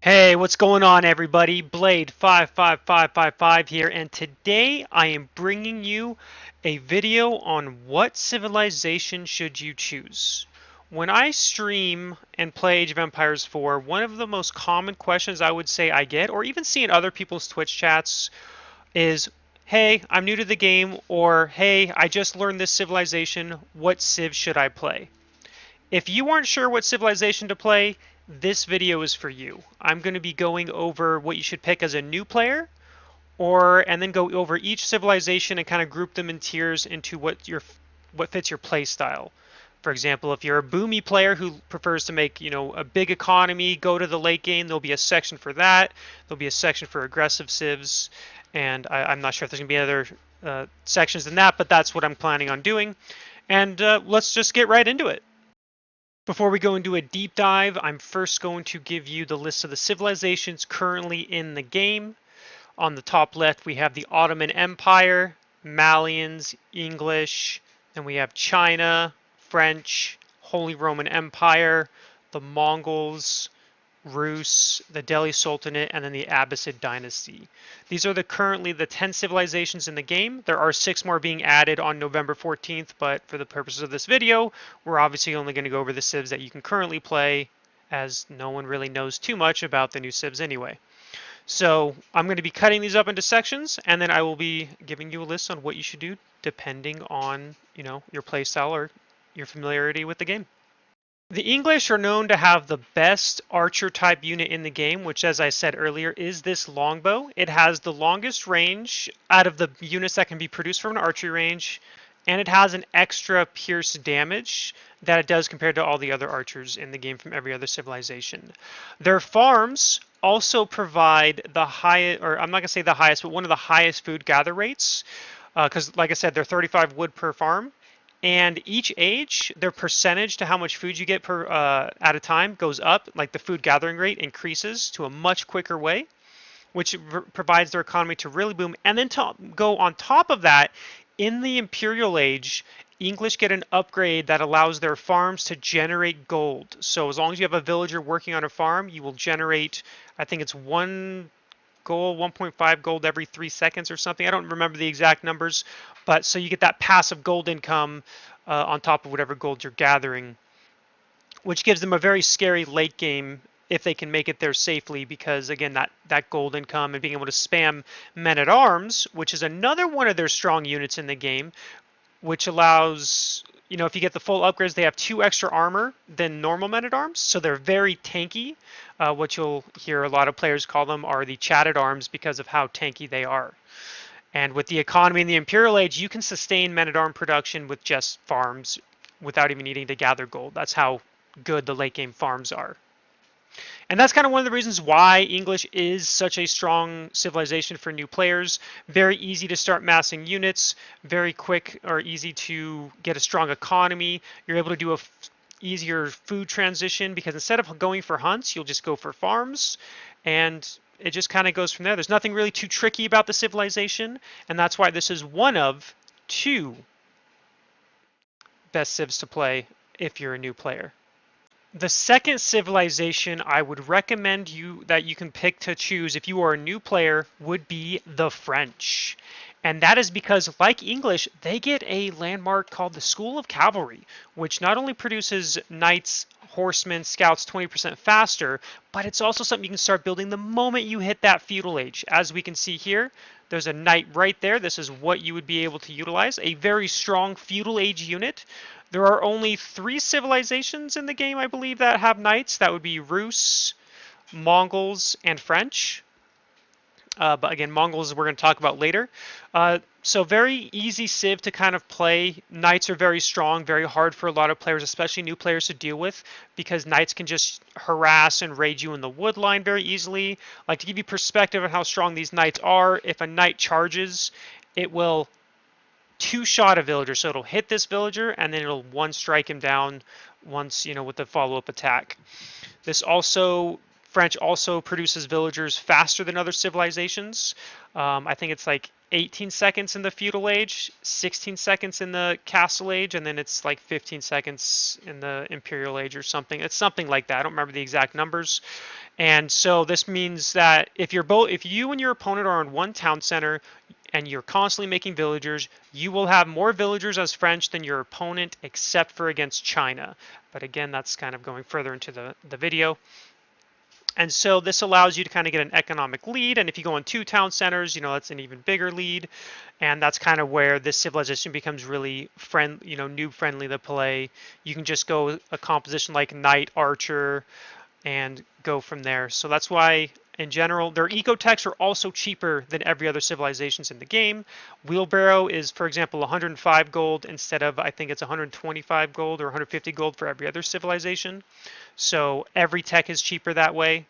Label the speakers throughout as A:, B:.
A: Hey, what's going on, everybody? Blade 55555 here, and today I am bringing you a video on what civilization should you choose. When I stream and play Age of Empires 4, one of the most common questions I would say I get, or even see in other people's Twitch chats, is, hey, I'm new to the game, or hey, I just learned this civilization, what civ should I play? If you aren't sure what civilization to play, this video is for you. I'm going to be going over what you should pick as a new player, and then go over each civilization and kind of group them in tiers into what fits your play style. For example, if you're a boomy player who prefers to make, a big economy, go to the late game, there'll be a section for that. There'll be a section for aggressive civs, and I'm not sure if there's going to be other sections than that, but that's what I'm planning on doing. And let's just get right into it. Before we go into a deep dive, I'm first going to give you the list of the civilizations currently in the game. On the top left, we have the Ottoman Empire, Malians, English, then we have China, French, Holy Roman Empire, the Mongols, Rus, the Delhi Sultanate, and then the Abbasid dynasty. These are currently the 10 civilizations in the game. There are 6 more being added on November 14th, but for the purposes of this video, we're obviously only going to go over the civs that you can currently play, as no one really knows too much about the new civs anyway. So I'm going to be cutting these up into sections, and then I will be giving you a list on what you should do depending on, your playstyle or your familiarity with the game. The English are known to have the best archer type unit in the game, which, as I said earlier, is this longbow. It has the longest range out of the units that can be produced from an archery range, and it has an extra pierce damage that it does compared to all the other archers in the game from every other civilization. Their farms also provide the highest, or I'm not going to say the highest, but one of the highest food gather rates, because like I said, they're 35 wood per farm. And each age, their percentage to how much food you get per at a time goes up. Like the food gathering rate increases to a much quicker way, which provides their economy to really boom. And then to go on top of that, in the Imperial Age, English get an upgrade that allows their farms to generate gold. So as long as you have a villager working on a farm, you will generate, I think it's 1.5 gold every 3 seconds or something. I don't remember the exact numbers, but so you get that passive gold income on top of whatever gold you're gathering, which gives them a very scary late game if they can make it there safely, because again, that gold income and being able to spam men at arms, which is another one of their strong units in the game, which allows, if you get the full upgrades, they have 2 extra armor than normal men at arms, so they're very tanky. What you'll hear a lot of players call them are the chatted arms because of how tanky they are. And with the economy in the Imperial Age, you can sustain men at arm production with just farms without even needing to gather gold. That's how good the late game farms are. And that's kind of one of the reasons why English is such a strong civilization for new players. Very easy to start massing units, very quick or easy to get a strong economy. You're able to do a easier food transition because instead of going for hunts, you'll just go for farms, and it just kind of goes from there. There's nothing really too tricky about the civilization, and that's why this is one of 2 best civs to play if you're a new player. The second civilization I would recommend that you can pick to choose if you are a new player would be the French. And that is because, like English, they get a landmark called the School of Cavalry, which not only produces knights, horsemen, scouts 20% faster, but it's also something you can start building the moment you hit that feudal age. As we can see here, there's a knight right there. This is what you would be able to utilize. A very strong feudal age unit. There are only 3 civilizations in the game, I believe, that have knights. That would be Rus, Mongols, and French. But again, Mongols we're going to talk about later. So very easy civ to kind of play. Knights are very strong, very hard for a lot of players, especially new players, to deal with, because knights can just harass and raid you in the wood line very easily. Like, to give you perspective on how strong these knights are, if a knight charges, it will 2-shot a villager. So it'll hit this villager and then it'll 1-strike him down once, with the follow-up attack. French also produces villagers faster than other civilizations. I think it's like 18 seconds in the feudal age, 16 seconds in the castle age, and then it's like 15 seconds in the imperial age or something. It's something like that. I don't remember the exact numbers. And so this means that if you and your opponent are on one town center and you're constantly making villagers, you will have more villagers as French than your opponent, except for against China. But again, that's kind of going further into the video. And so this allows you to kind of get an economic lead. And if you go on two town centers, that's an even bigger lead. And that's kind of where this civilization becomes really noob friendly to play. You can just go a composition like knight, archer, and go from there. So that's why, in general, their eco techs are also cheaper than every other civilizations in the game. Wheelbarrow is, for example, 105 gold instead of, I think it's 125 gold or 150 gold for every other civilization. So every tech is cheaper that way.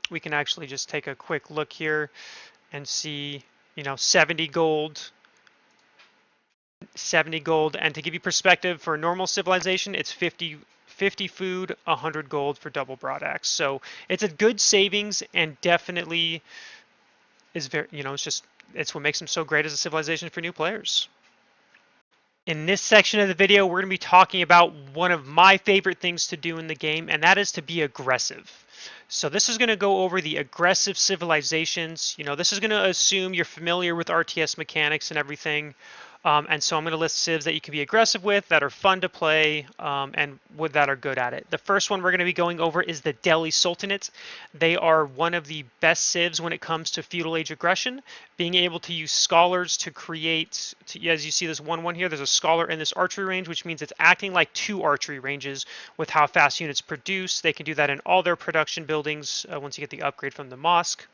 A: We can actually just take a quick look here and see, 70 gold, 70 gold. And to give you perspective, for a normal civilization, it's 50 food, 100 gold for double broadaxe. So it's a good savings, and definitely is very, it's what makes them so great as a civilization for new players. In this section of the video, we're going to be talking about one of my favorite things to do in the game, and that is to be aggressive. So this is going to go over the aggressive civilizations. This is going to assume you're familiar with RTS mechanics and everything. And so I'm going to list civs that you can be aggressive with, that are fun to play, and that are good at it. The first one we're going to be going over is the Delhi Sultanate. They are one of the best civs when it comes to feudal age aggression, being able to use scholars to create, as you see this 1-1 here, there's a scholar in this archery range, which means it's acting like two archery ranges with how fast units produce. They can do that in all their production buildings once you get the upgrade from the mosque.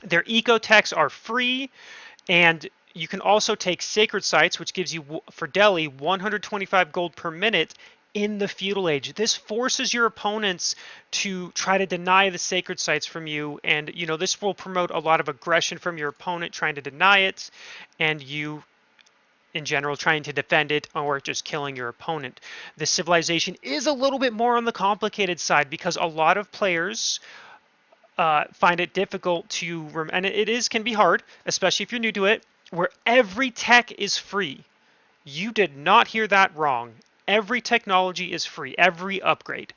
A: Their eco techs are free, and you can also take sacred sites, which gives you, for Delhi, 125 gold per minute in the feudal age. This forces your opponents to try to deny the sacred sites from you, and this will promote a lot of aggression from your opponent trying to deny it, and you in general trying to defend it or just killing your opponent. This civilization is a little bit more on the complicated side because a lot of players find it difficult to, and can be hard, especially if you're new to it, where every tech is free. You did not hear that wrong. Every technology is free, every upgrade.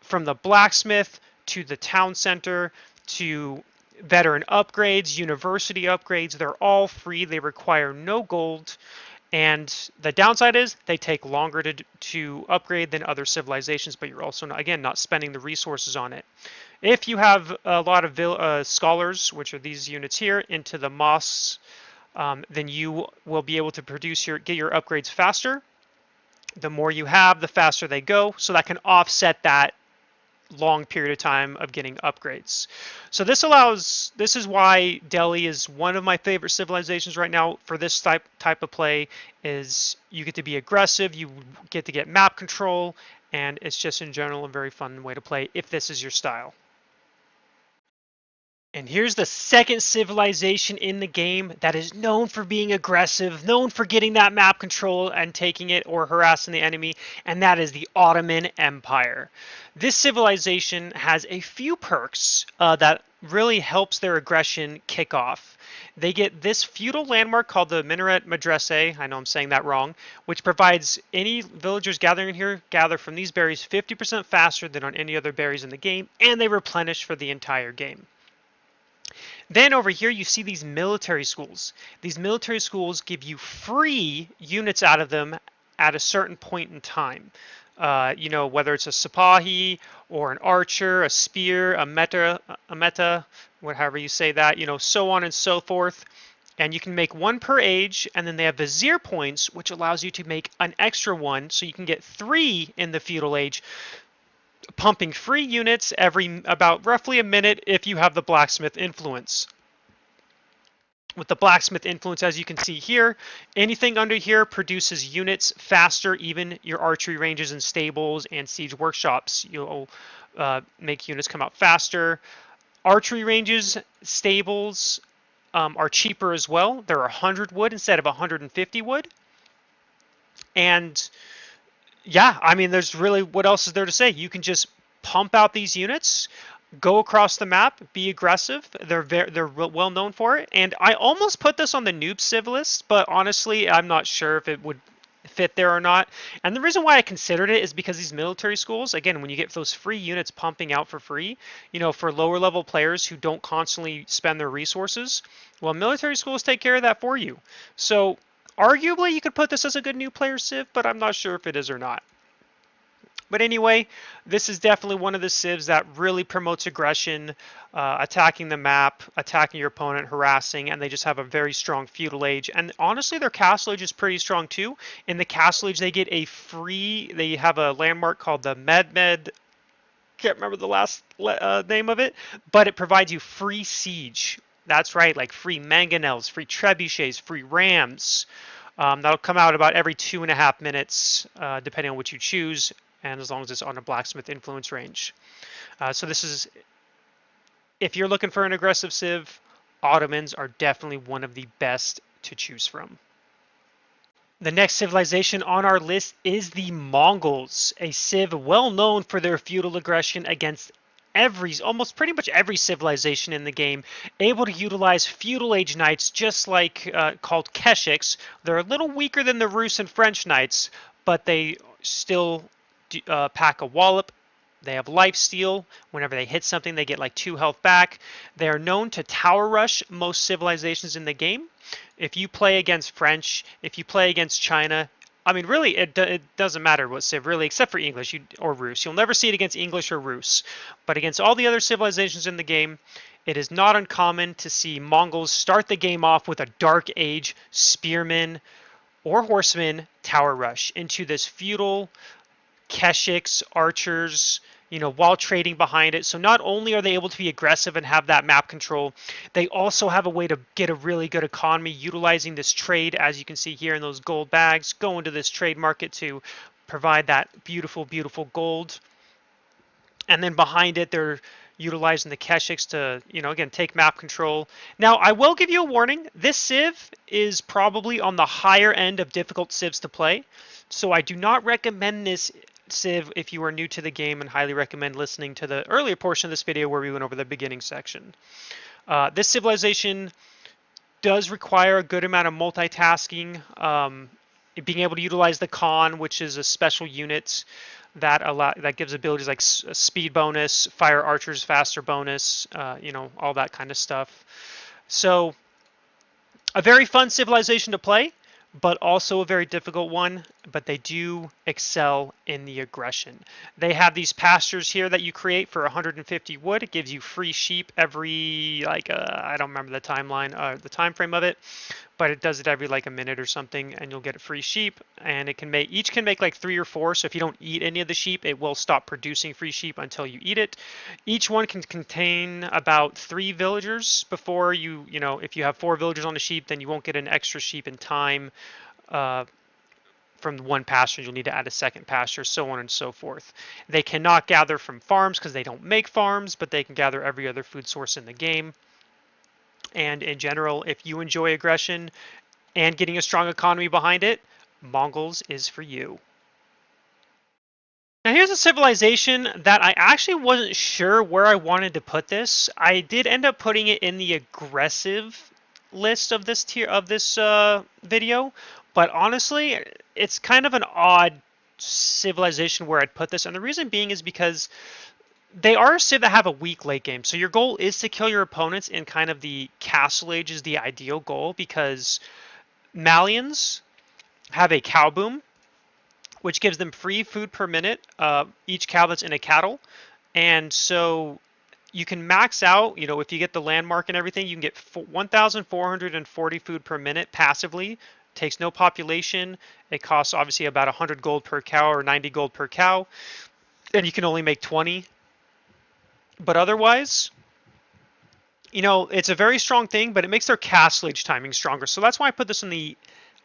A: From the blacksmith to the town center to veteran upgrades, university upgrades, they're all free. They require no gold. And the downside is they take longer to upgrade than other civilizations, but you're also, not spending the resources on it. If you have a lot of scholars, which are these units here, into the mosques, then you will be able to get your upgrades faster. The more you have, the faster they go. So that can offset that long period of time of getting upgrades. So this is why Delhi is one of my favorite civilizations right now for this type of play. Is you get to be aggressive, you get to get map control, and it's just in general a very fun way to play if this is your style. And here's the second civilization in the game that is known for being aggressive, known for getting that map control and taking it or harassing the enemy, and that is the Ottoman Empire. This civilization has a few perks that really helps their aggression kick off. They get this feudal landmark called the Minaret Madrase, I know I'm saying that wrong, which provides any villagers gathering here gather from these berries 50% faster than on any other berries in the game, and they replenish for the entire game. Then over here, you see these military schools. These military schools give you free units out of them at a certain point in time. Whether it's a Sipahi or an archer, a spear, a meta, whatever you say that, so on and so forth. And you can make one per age, and then they have vizier points, which allows you to make an extra one, so you can get 3 in the feudal age, pumping free units every about roughly a minute if you have the blacksmith influence. With the blacksmith influence, as you can see here, anything under here produces units faster, even your archery ranges and stables and siege workshops. You'll make units come out faster. Archery ranges, stables are cheaper as well. They're 100 wood instead of 150 wood. And yeah, I mean, there's really, what else is there to say? You can just pump out these units, go across the map, be aggressive. They're well known for it. And I almost put this on the noob civ list, but honestly, I'm not sure if fit there or not. And the reason why I considered it is because these military schools, again, when you get those free units pumping out for free, for lower level players who don't constantly spend their resources, well, military schools take care of that for you. So arguably you could put this as a good new player civ, but I'm not sure if it is or not. But anyway, this is definitely one of the civs that really promotes aggression, attacking the map, attacking your opponent, harassing, and they just have a very strong feudal age. And honestly, their castle age is pretty strong too. In the castle age, they have a landmark called the Med. Can't remember the last name of it, but it provides you free siege. That's right, like free mangonels, free trebuchets, free rams. That'll come out about every 2.5 minutes, depending on what you choose, and as long as it's on a blacksmith influence range. So this is, if you're looking for an aggressive civ, Ottomans are definitely one of the best to choose from. The next civilization on our list is the Mongols, a civ well known for their feudal aggression against almost pretty much every civilization in the game, able to utilize feudal age knights just like called Keshiks. They're a little weaker than the Rus and French knights, but they still pack a wallop. They have lifesteal. Whenever they hit something, they get like 2 health back. They are known to tower rush most civilizations in the game. If you play against French, if you play against China, I mean, really, it doesn't matter what civ, really, except for English or Rus. You'll never see it against English or Rus. But against all the other civilizations in the game, it is not uncommon to see Mongols start the game off with a Dark Age spearman or horseman tower rush into this feudal Keshiks, archers, while trading behind it. So not only are they able to be aggressive and have that map control, they also have a way to get a really good economy utilizing this trade, as you can see here in those gold bags, go into this trade market to provide that beautiful, beautiful gold. And then behind it, they're utilizing the Keshiks to, again, take map control. Now, I will give you a warning. This civ is probably on the higher end of difficult civs to play. So I do not recommend this civ if you are new to the game, and highly recommend listening to the earlier portion of this video where we went over the beginning section. This civilization does require a good amount of multitasking, being able to utilize the Khan, which is a special unit that gives abilities like speed bonus, fire archers faster bonus, all that kind of stuff. So a very fun civilization to play, but also a very difficult one. But they do excel in the aggression. They have these pastures here that you create for 150 wood. It gives you free sheep every, I don't remember the timeline, the time frame of it, but it does it every like a minute or something, and you'll get a free sheep. And each can make like 3 or 4. So if you don't eat any of the sheep, it will stop producing free sheep until you eat it. Each one can contain about 3 villagers before if you have 4 villagers on a sheep, then you won't get an extra sheep in time. From one pasture, you'll need to add a second pasture, so on and so forth. They cannot gather from farms because they don't make farms, but they can gather every other food source in the game. And in general, if you enjoy aggression and getting a strong economy behind it, Mongols is for you. Now here's a civilization that I actually wasn't sure where I wanted to put this. I did end up putting it in the aggressive list of this video, but honestly, it's kind of an odd civilization where I'd put this, and the reason being is because they are a civ that have a weak late game. So your goal is to kill your opponents in kind of the castle age is the ideal goal, because Malians have a cow boom, which gives them free food per minute, each cow that's in a cattle. And so you can max out, if you get the landmark and everything, you can get 1,440 food per minute passively. Takes no population. It costs obviously about 100 gold per cow or 90 gold per cow. And you can only make 20. But otherwise, it's a very strong thing, but it makes their castle age timing stronger. So that's why I put this in the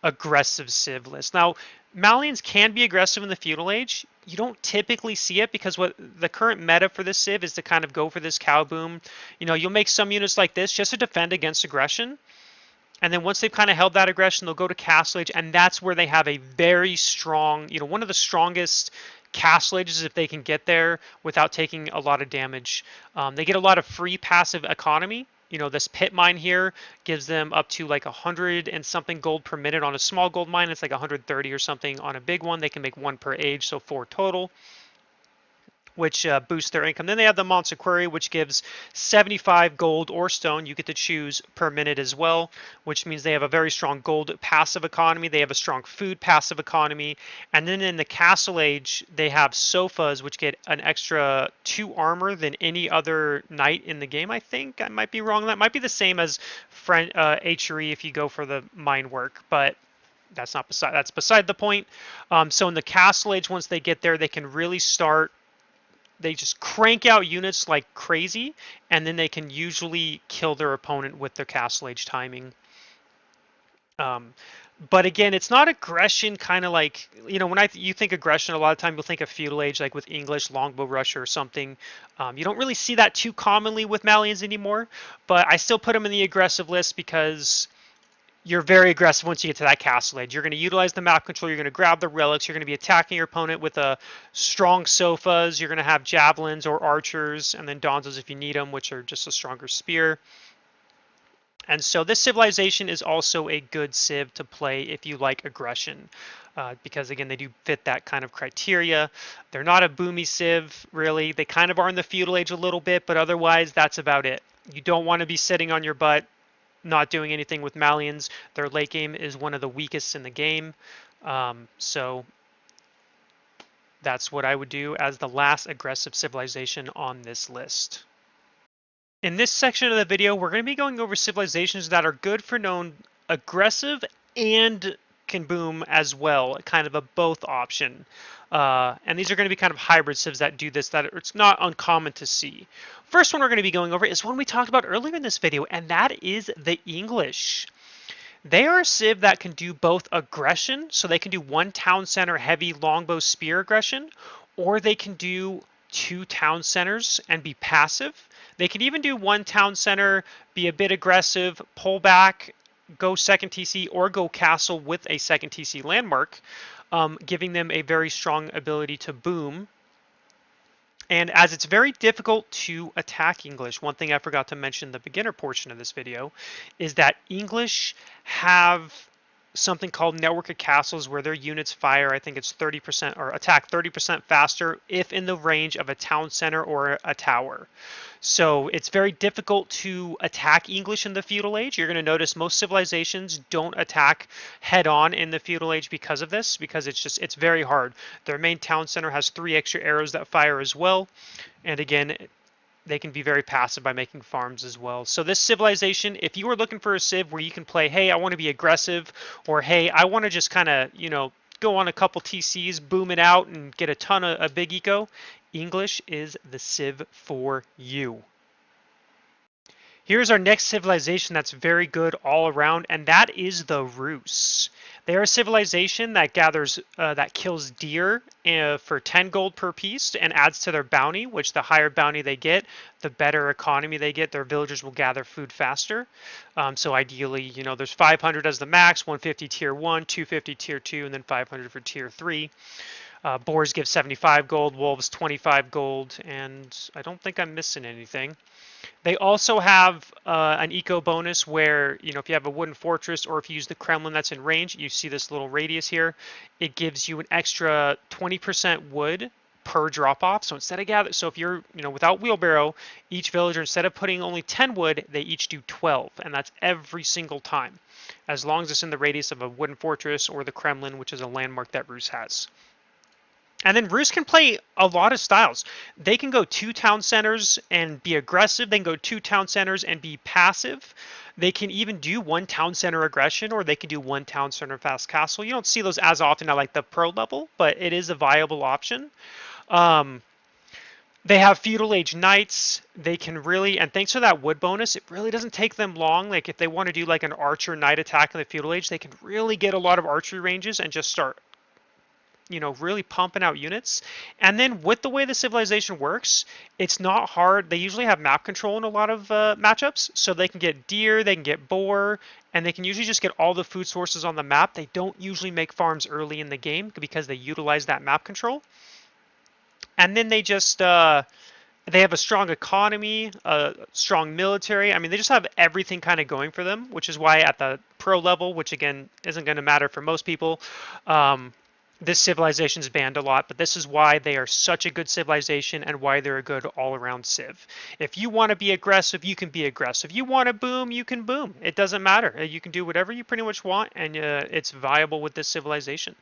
A: aggressive civ list. Now, Malians can be aggressive in the feudal age. You don't typically see it because what the current meta for this civ is to kind of go for this cow boom. You'll make some units like this just to defend against aggression. And then once they've kind of held that aggression, they'll go to castle age, and that's where they have a very strong, one of the strongest castle ages if they can get there without taking a lot of damage. They get a lot of free passive economy, this pit mine here gives them up to like 100 and something gold per minute on a small gold mine. It's like 130 or something on a big one. They can make one per age, so 4 total, which boosts their income. Then they have the Monster Quarry, which gives 75 gold or stone. You get to choose per minute as well, which means they have a very strong gold passive economy. They have a strong food passive economy. And then in the Castle Age, they have sofas, which get an extra 2 armor than any other knight in the game, I think. I might be wrong. That might be the same as Achery if you go for the mine work, but that's beside the point. So in the Castle Age, once they get there, they can really start. They just crank out units like crazy, and then they can usually kill their opponent with their Castle Age timing. Um, but again, it's not aggression, kind of like, when you think aggression, a lot of time you'll think of feudal age, like with English, longbow rush or something. You don't really see that too commonly with Malians anymore, but I still put them in the aggressive list because you're very aggressive once you get to that Castle Age. You're going to utilize the map control. You're going to grab the relics. You're going to be attacking your opponent with strong sofas. You're going to have javelins or archers, and then donzos if you need them, which are just a stronger spear. And so this civilization is also a good civ to play if you like aggression, because again, they do fit that kind of criteria. They're not a boomy civ, really. They kind of are in the feudal age a little bit, but otherwise, that's about it. You don't want to be sitting on your butt not doing anything with Malians. Their late game is one of the weakest in the game. So that's what I would do as the last aggressive civilization on this list. In this section of the video, we're going to be going over civilizations that are good for known aggressive and can boom as well, kind of a both option. And these are going to be kind of hybrid civs that do this, that it's not uncommon to see. First one we're going to be going over is one we talked about earlier in this video, and that is the English. They are a civ that can do both aggression, so they can do 1 town center heavy longbow spear aggression, or they can do 2 town centers and be passive. They can even do 1 town center, be a bit aggressive, pull back, go second TC, or go castle with a second TC landmark, giving them a very strong ability to boom. And as it's very difficult to attack English, one thing I forgot to mention in the beginner portion of this video is that English have something called network of castles where their units fire, I think it's 30% or attack 30% faster if in the range of a town center or a tower. So it's very difficult to attack English in the feudal age. You're going to notice most civilizations don't attack head on in the feudal age because of this, because it's very hard. Their main town center has 3 extra arrows that fire as well. And again, they can be very passive by making farms as well. So this civilization, if you are looking for a civ where you can play, hey, I want to be aggressive, or hey, I want to just kind of, go on a couple TCs, boom it out, and get a ton of a big eco, English is the civ for you. Here's our next civilization that's very good all around, and that is the Rus. They're a civilization that that kills deer for 10 gold per piece and adds to their bounty, which the higher bounty they get, the better economy they get. Their villagers will gather food faster. So ideally, there's 500 as the max, 150 tier 1, 250 tier 2, and then 500 for tier 3. Boars give 75 gold, wolves 25 gold, and I don't think I'm missing anything. They also have an eco bonus where, if you have a wooden fortress or if you use the Kremlin that's in range, you see this little radius here, it gives you an extra 20% wood per drop off. So instead of so if you're, without wheelbarrow, each villager, instead of putting only 10 wood, they each do 12, and that's every single time, as long as it's in the radius of a wooden fortress or the Kremlin, which is a landmark that Rus has. And then Rus can play a lot of styles. They can go 2 town centers and be aggressive. They can go 2 town centers and be passive. They can even do 1 town center aggression, or they can do 1 town center fast castle. You don't see those as often at like the pro level, but it is a viable option. They have feudal age knights. They can really, and thanks to that wood bonus, it really doesn't take them long. Like if they want to do like an archer knight attack in the feudal age, they can really get a lot of archery ranges and just start really pumping out units. And then with the way the civilization works, it's not hard. They usually have map control in a lot of matchups, so they can get deer, they can get boar, and they can usually just get all the food sources on the map. They don't usually make farms early in the game because they utilize that map control. And then they They have a strong economy, a strong military. I mean, they just have everything kind of going for them, which is why at the pro level, which again isn't going to matter for most people, um, this civilization is banned a lot. But this is why they are such a good civilization and why they're a good all-around civ. If you want to be aggressive, you can be aggressive. You want to boom, you can boom. It doesn't matter. You can do whatever you pretty much want, and it's viable with this civilization.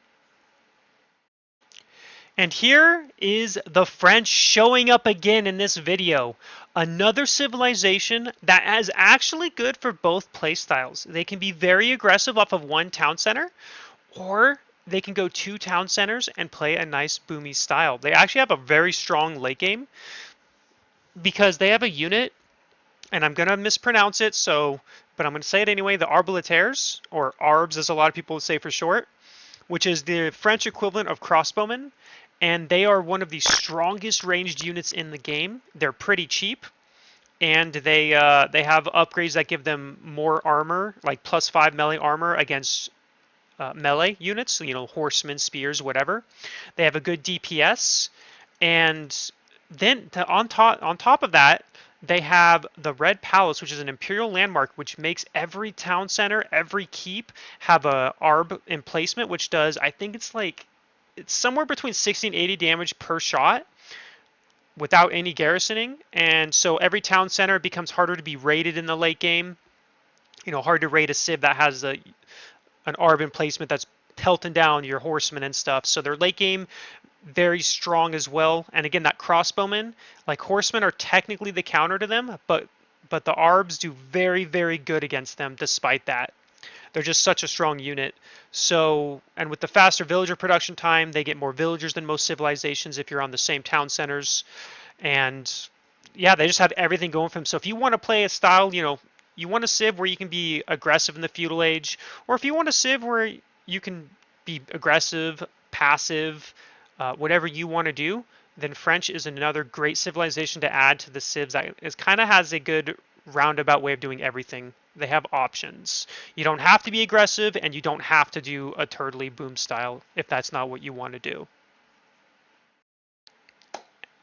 A: And here is the French showing up again in this video. Another civilization that is actually good for both playstyles. They can be very aggressive off of one town center, or they can go two town centers and play a nice boomy style. They actually have a very strong late game because they have a unit, and I'm going to mispronounce it, but I'm going to say it anyway, the Arbaletaires, or ARBs as a lot of people would say for short, which is the French equivalent of crossbowmen, and they are one of the strongest ranged units in the game. They're pretty cheap, and they have upgrades that give them more armor, like +5 melee armor against melee units, you know, horsemen, spears, whatever. They have a good DPS, and then on top of that, they have the Red Palace, which is an imperial landmark, which makes every town center, every keep have a ARB emplacement, which does, I think it's somewhere between 60 and 80 damage per shot without any garrisoning. And so every town center becomes harder to be raided in the late game. You know, hard to raid a civ that has an ARB emplacement that's pelting down your horsemen and stuff. So their late game very strong as well. And again, that crossbowmen, like horsemen are technically the counter to them, but the ARBs do very, very good against them despite that. They're just such a strong unit. So, and with the faster villager production time, they get more villagers than most civilizations if you're on the same town centers. And yeah, they just have everything going for them. So if you want to play a style, you know, you want a civ where you can be aggressive in the feudal age, or if you want a civ where you can be aggressive, passive, whatever you want to do, then French is another great civilization to add to the civs that is kind of has a good roundabout way of doing everything. They have options. You don't have to be aggressive, and you don't have to do a turtly boom style if that's not what you want to do.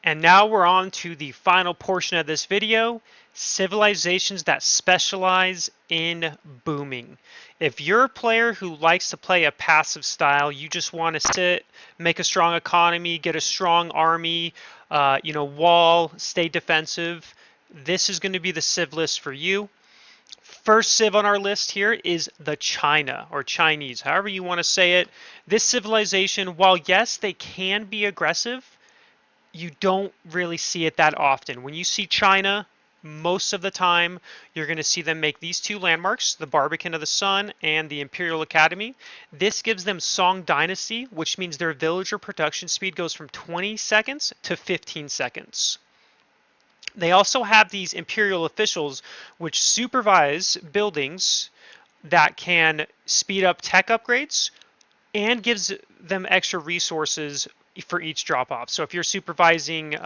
A: And now we're on to the final portion of this video, civilizations that specialize in booming. If you're a player who likes to play a passive style, you just want to sit, make a strong economy, get a strong army, you know, wall, stay defensive, this is going to be the civ list for you. First civ on our list here is the China, or Chinese, however you want to say it. This civilization, while yes, they can be aggressive, you don't really see it that often. When you see China, most of the time, you're going to see them make these two landmarks, the Barbican of the Sun and the Imperial Academy. This gives them Song Dynasty, which means their villager production speed goes from 20 seconds to 15 seconds. They also have these imperial officials which supervise buildings that can speed up tech upgrades and gives them extra resources for each drop off. So if you're supervising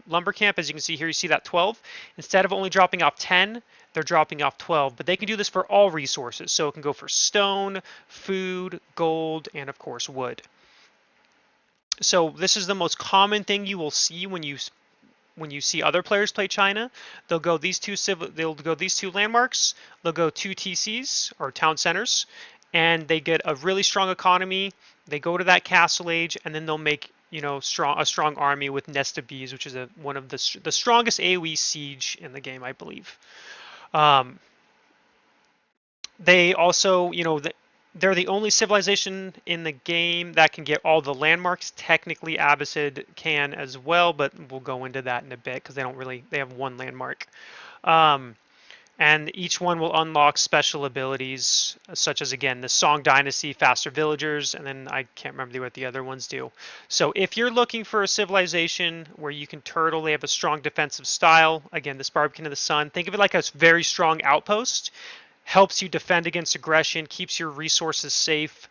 A: lumber camp, as you can see here, you see that 12. Instead of only dropping off 10, they're dropping off 12. But they can do this for all resources. So it can go for stone, food, gold, and of course wood. So this is the most common thing you will see when you see other players play China. They'll go these two landmarks, they'll go two TCs or town centers, and they get a really strong economy. They go to that castle age, and then they'll make, you know, a strong army with Nest of Bees, which is one of the strongest AoE siege in the game, I believe. They also, you know, they're the only civilization in the game that can get all the landmarks. Technically, Abbasid can as well, but we'll go into that in a bit because they have one landmark. And each one will unlock special abilities, such as, again, the Song Dynasty, faster villagers, and then I can't remember what the other ones do. So if you're looking for a civilization where you can turtle, they have a strong defensive style. Again, this Barbican of the Sun, think of it like a very strong outpost. Helps you defend against aggression, keeps your resources safe,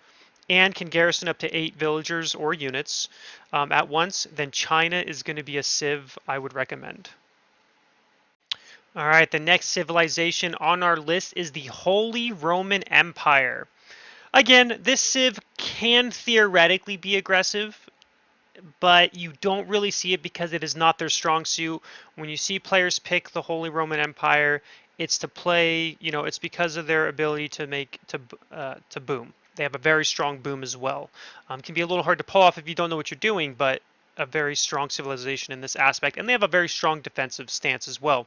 A: and can garrison up to 8 villagers or units at once, then China is going to be a civ I would recommend. All right, the next civilization on our list is the Holy Roman Empire. Again, this civ can theoretically be aggressive. but you don't really see it because it is not their strong suit. When you see players pick the Holy Roman Empire, it's to play, it's because of their ability to boom. They have a very strong boom as well. Can be a little hard to pull off if you don't know what you're doing, but a very strong civilization in this aspect, and they have a very strong defensive stance as well.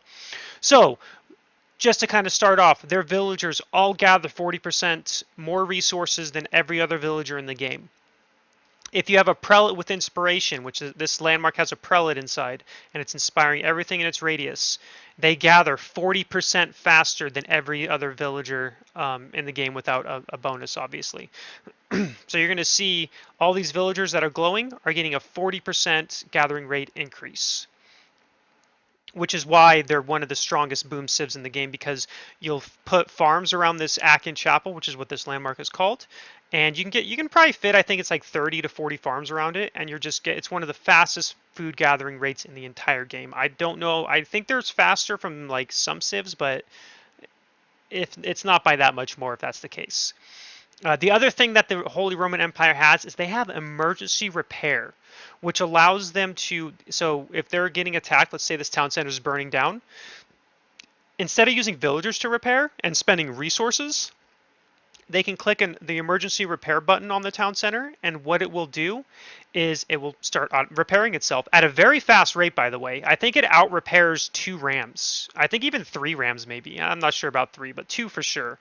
A: So, just to kind of start off, their villagers all gather 40% more resources than every other villager in the game. If you have a prelate with inspiration, which is this landmark has a prelate inside, and it's inspiring everything in its radius, they gather 40% faster than every other villager in the game without a bonus, obviously. So you're going to see all these villagers that are glowing are getting a 40% gathering rate increase, which is why they're one of the strongest boom civs in the game, because you'll put farms around this Akin Chapel, which is what this landmark is called, and you can probably fit, I think it's like 30 to 40 farms around it, and it's one of the fastest food gathering rates in the entire game. I don't know, I think there's faster from like some civs, but if it's not by that much more if that's the case. The other thing that the Holy Roman Empire has is they have emergency repair, which allows them to, so if they're getting attacked, let's say this town center is burning down, instead of using villagers to repair and spending resources, they can click the emergency repair button on the town center, and what it will do is it will start repairing itself at a very fast rate, by the way. I think it out repairs 2 rams. I think even 3 rams maybe. I'm not sure about 3, but 2 for sure.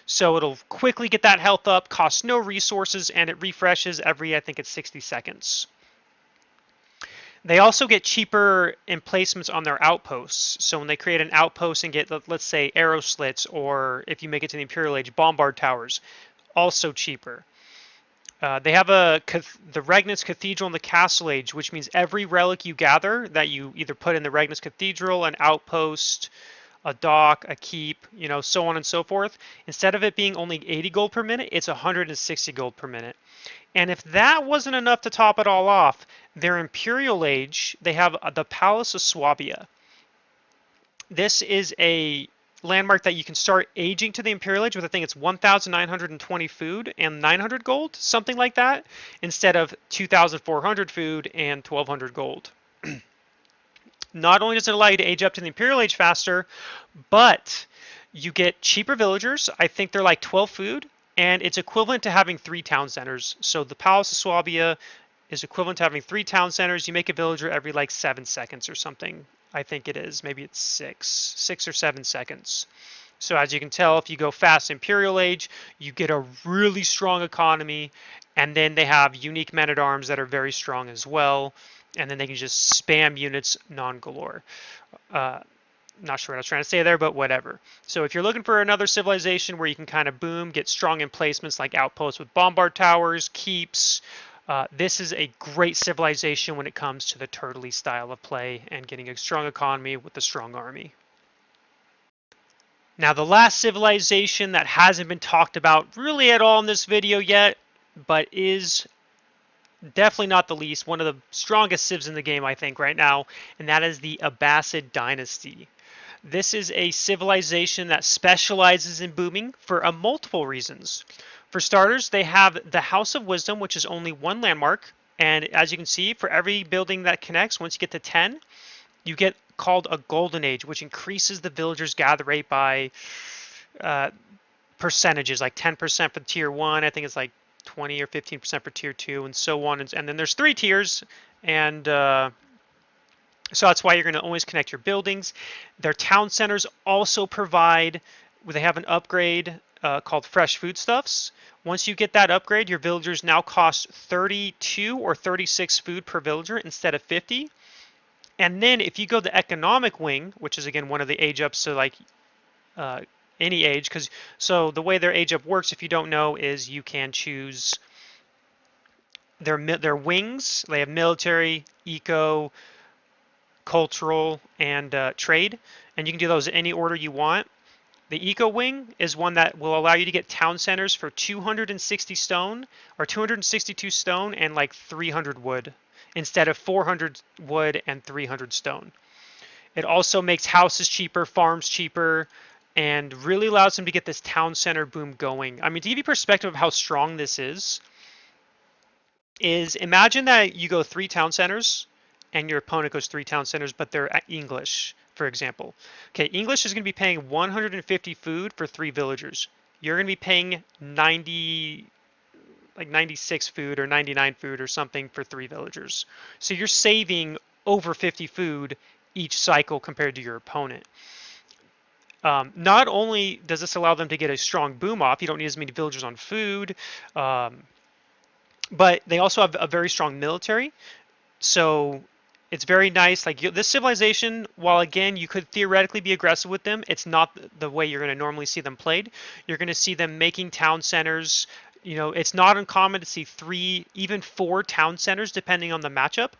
A: So it'll quickly get that health up, costs no resources, and it refreshes every, I think it's 60 seconds. They also get cheaper emplacements on their outposts. So when they create an outpost and get, let's say, arrow slits, or if you make it to the Imperial Age, bombard towers, also cheaper. They have the Regnus Cathedral and the Castle Age, which means every relic you gather that you either put in the Regnus Cathedral, an outpost, a dock, a keep, so on and so forth. Instead of it being only 80 gold per minute, it's 160 gold per minute. And if that wasn't enough to top it all off, their Imperial Age, they have the Palace of Swabia. This is a landmark that you can start aging to the Imperial Age with, I think it's 1,920 food and 900 gold, something like that, instead of 2,400 food and 1,200 gold. Not only does it allow you to age up to the Imperial Age faster, but you get cheaper villagers. I think they're like 12 food, and it's equivalent to having 3 town centers. So the Palace of Swabia is equivalent to having 3 town centers. You make a villager every like 7 seconds or something. I think it is. Maybe it's 6 or 7 seconds. So as you can tell, if you go fast Imperial Age, you get a really strong economy, and then they have unique men-at-arms that are very strong as well, and then they can just spam units non-galore. Not sure what I was trying to say there, but whatever. So if you're looking for another civilization where you can kind of boom, get strong emplacements like outposts with bombard towers, keeps, this is a great civilization when it comes to the turtley style of play and getting a strong economy with a strong army. Now, the last civilization that hasn't been talked about really at all in this video yet, but is definitely not the least, one of the strongest civs in the game, I think, right now, and that is the Abbasid dynasty. This is a civilization that specializes in booming for multiple reasons. For starters, they have the House of Wisdom, which is only 1 landmark, and as you can see, for every building that connects, once you get to 10, you get called a Golden Age, which increases the villagers' gather rate by percentages, like 10% for tier 1, I think it's like 20 or 15% for tier 2, and so on. And then there's 3 tiers, and so that's why you're going to always connect your buildings. Their town centers also provide, they have an upgrade called Fresh Foodstuffs. Once you get that upgrade, your villagers now cost 32 or 36 food per villager instead of 50. And then if you go the economic wing, which is again one of the age ups, so like any age, because so the way their age up works, if you don't know, is you can choose their wings. They have military, eco, cultural, and trade, and you can do those in any order you want. The eco wing is one that will allow you to get town centers for 260 stone or 262 stone and like 300 wood instead of 400 wood and 300 stone. It also makes houses cheaper, farms cheaper, and really allows them to get this town center boom going. I mean, to give you perspective of how strong this is, is imagine that you go 3 town centers and your opponent goes 3 town centers, but they're at English, for example. Okay, English is going to be paying 150 food for 3 villagers. You're going to be paying 90, like 96 food or 99 food or something for 3 villagers. So you're saving over 50 food each cycle compared to your opponent. Not only does this allow them to get a strong boom off, you don't need as many villagers on food, um, but they also have a very strong military. So it's very nice. Like this civilization, while again you could theoretically be aggressive with them, it's not the way you're going to normally see them played. You're going to see them making town centers. You know, it's not uncommon to see 3, even 4 town centers depending on the matchup.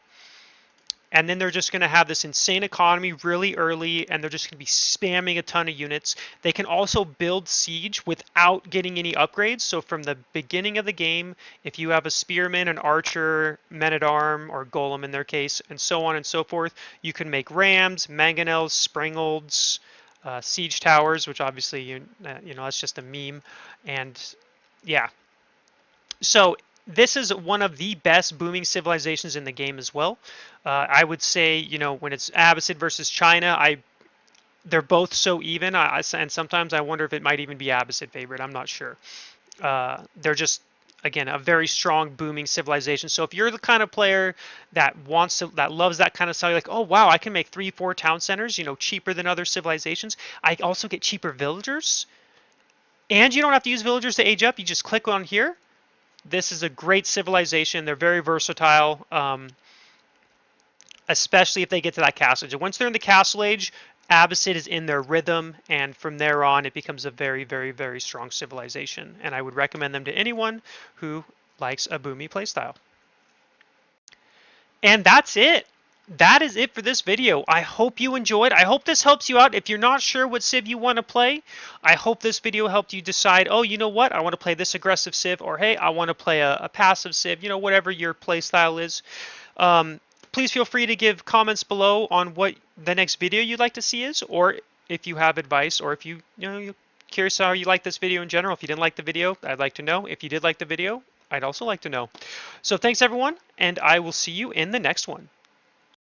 A: And then they're just going to have this insane economy really early, and they're just going to be spamming a ton of units. They can also build siege without getting any upgrades. So from the beginning of the game, if you have a spearman, an archer, men-at-arm, or golem in their case, and so on and so forth, you can make rams, mangonels, springolds, siege towers, which obviously you know that's just a meme, and yeah, so this is one of the best booming civilizations in the game as well. I would say, you know, when it's Abbasid versus China, they're both so even, and sometimes I wonder if it might even be Abbasid favorite. I'm not sure. They're just again a very strong booming civilization. So if you're the kind of player that loves that kind of style, like, oh wow, I can make 3, 4 town centers, you know, cheaper than other civilizations. I also get cheaper villagers, and you don't have to use villagers to age up. You just click on here. This is a great civilization. They're very versatile, especially if they get to that castle age. And once they're in the castle age, Abbasid is in their rhythm, and from there on, it becomes a very, very, very strong civilization. And I would recommend them to anyone who likes a boomy playstyle. And that's it. That is it for this video. I hope you enjoyed. I hope this helps you out. If you're not sure what Civ you want to play, I hope this video helped you decide, oh, you know what? I want to play this aggressive Civ, or hey, I want to play a passive Civ, you know, whatever your play style is. Um, Please feel free to give comments below on what the next video you'd like to see is, or if you have advice, or if you're curious how you like this video in general. If you didn't like the video, I'd like to know. If you did like the video, I'd also like to know. So thanks everyone, and I will see you in the next one.